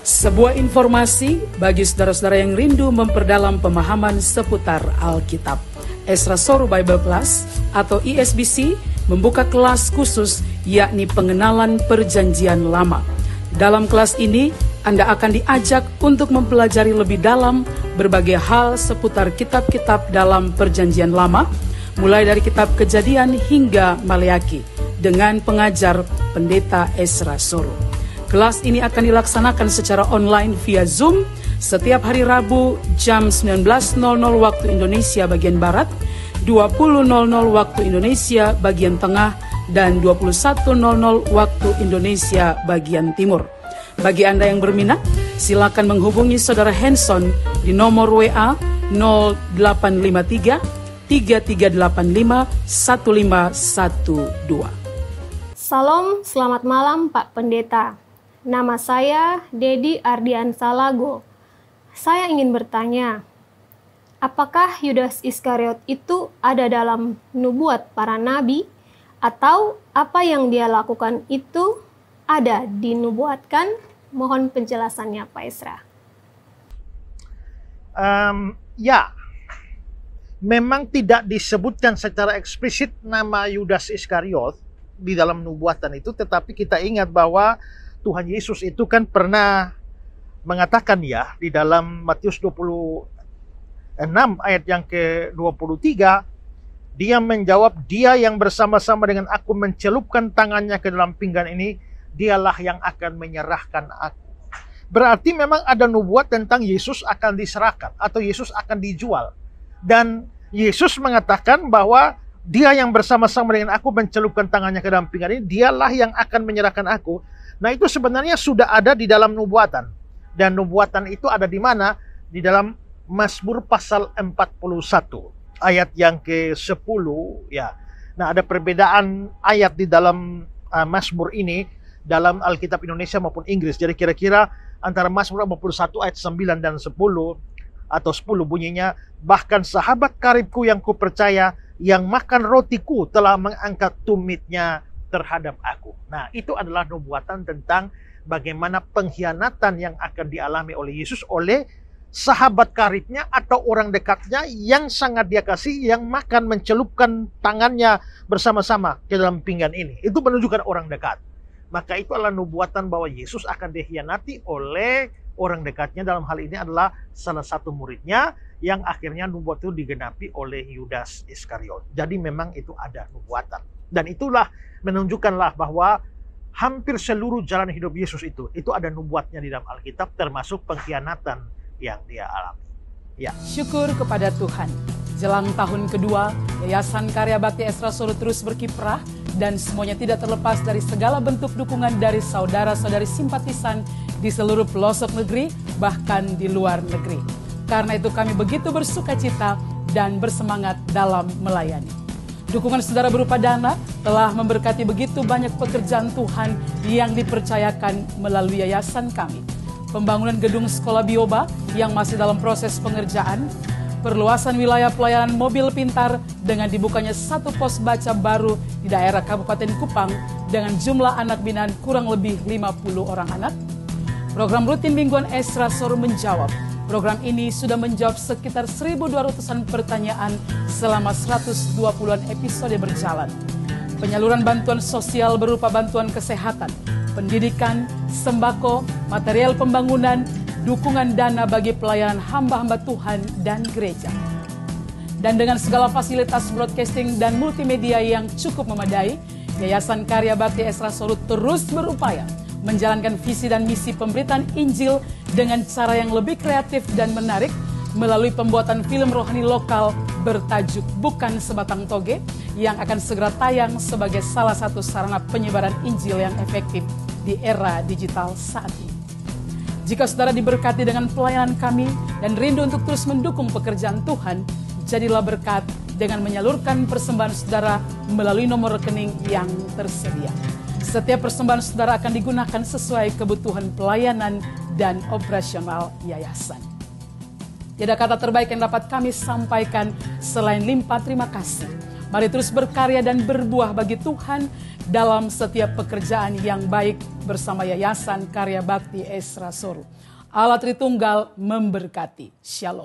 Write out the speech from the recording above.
Sebuah informasi bagi saudara-saudara yang rindu memperdalam pemahaman seputar Alkitab. Ezra Soru Bible Class atau ESBC membuka kelas khusus yakni pengenalan Perjanjian Lama. Dalam kelas ini, Anda akan diajak untuk mempelajari lebih dalam berbagai hal seputar kitab-kitab dalam Perjanjian Lama, mulai dari kitab Kejadian hingga Maleaki, dengan pengajar Pendeta Ezra Soru. Kelas ini akan dilaksanakan secara online via Zoom setiap hari Rabu jam 19.00 waktu Indonesia bagian Barat, 20.00 waktu Indonesia bagian Tengah, dan 21.00 waktu Indonesia bagian Timur. Bagi Anda yang berminat, silakan menghubungi Saudara Hanson di nomor WA 0853 3385 1512. Salam, selamat malam Pak Pendeta. Nama saya Dedi Ardian Salago. Saya ingin bertanya, apakah Yudas Iskariot itu ada dalam nubuat para nabi, atau apa yang dia lakukan itu ada dinubuatkan? Mohon penjelasannya Pak Ezra. Memang tidak disebutkan secara eksplisit nama Yudas Iskariot di dalam nubuatan itu, tetapi kita ingat bahwa Tuhan Yesus itu kan pernah mengatakan ya di dalam Matius 26 ayat yang ke-23, dia menjawab, dia yang bersama-sama dengan aku mencelupkan tangannya ke dalam pinggan ini, dialah yang akan menyerahkan aku. Berarti memang ada nubuat tentang Yesus akan diserahkan atau Yesus akan dijual. Dan Yesus mengatakan bahwa dia yang bersama-sama dengan aku mencelupkan tangannya ke dalam pinggan ini, dialah yang akan menyerahkan aku. Nah, itu sebenarnya sudah ada di dalam nubuatan. Dan nubuatan itu ada di mana? Di dalam Mazmur pasal 41 ayat yang ke-10 ya. Nah, ada perbedaan ayat di dalam Mazmur ini dalam Alkitab Indonesia maupun Inggris. Jadi kira-kira antara Mazmur 41 ayat 9 dan 10 atau 10 bunyinya, bahkan sahabat karibku yang kupercaya, yang makan rotiku telah mengangkat tumitnya terhadap aku. Nah, itu adalah nubuatan tentang bagaimana pengkhianatan yang akan dialami oleh Yesus oleh sahabat karibnya atau orang dekatnya yang sangat dia kasih, yang makan mencelupkan tangannya bersama-sama ke dalam pinggan ini. Itu menunjukkan orang dekat. Maka itu adalah nubuatan bahwa Yesus akan dikhianati oleh orang dekatnya, dalam hal ini adalah salah satu muridnya, yang akhirnya nubuat itu digenapi oleh Yudas Iskariot. Jadi memang itu ada nubuatan. Dan itulah menunjukkanlah bahwa hampir seluruh jalan hidup Yesus itu ada nubuatnya di dalam Alkitab, termasuk pengkhianatan yang dia alami. Ya. Syukur kepada Tuhan. Jelang tahun kedua, Yayasan Karya Bakti Ezra Soru terus berkiprah, dan semuanya tidak terlepas dari segala bentuk dukungan dari saudara-saudari simpatisan di seluruh pelosok negeri, bahkan di luar negeri. Karena itu kami begitu bersuka cita dan bersemangat dalam melayani. Dukungan saudara berupa dana telah memberkati begitu banyak pekerjaan Tuhan yang dipercayakan melalui yayasan kami. Pembangunan gedung sekolah Bioba yang masih dalam proses pengerjaan, perluasan wilayah pelayanan mobil pintar dengan dibukanya satu pos baca baru di daerah Kabupaten Kupang dengan jumlah anak binaan kurang lebih 50 orang anak. Program rutin mingguan Ezra Soru menjawab. Program ini sudah menjawab sekitar 1.200-an pertanyaan selama 120-an episode berjalan. Penyaluran bantuan sosial berupa bantuan kesehatan, pendidikan, sembako, material pembangunan, dukungan dana bagi pelayanan hamba-hamba Tuhan dan gereja. Dan dengan segala fasilitas broadcasting dan multimedia yang cukup memadai, Yayasan Karya Bakti Ezra Soru terus berupaya menjalankan visi dan misi pemberitaan Injil dengan cara yang lebih kreatif dan menarik melalui pembuatan film rohani lokal bertajuk Bukan Sebatang Toge yang akan segera tayang sebagai salah satu sarana penyebaran Injil yang efektif di era digital saat ini. Jika saudara diberkati dengan pelayanan kami dan rindu untuk terus mendukung pekerjaan Tuhan, jadilah berkat dengan menyalurkan persembahan saudara melalui nomor rekening yang tersedia. Setiap persembahan saudara akan digunakan sesuai kebutuhan pelayanan dan operasional yayasan. Tidak kata terbaik yang dapat kami sampaikan selain limpah terima kasih Mari terus berkarya dan berbuah bagi Tuhan dalam setiap pekerjaan yang baik bersama Yayasan Karya Bakti Esra Soru. Allah Tritunggal memberkati. Shalom.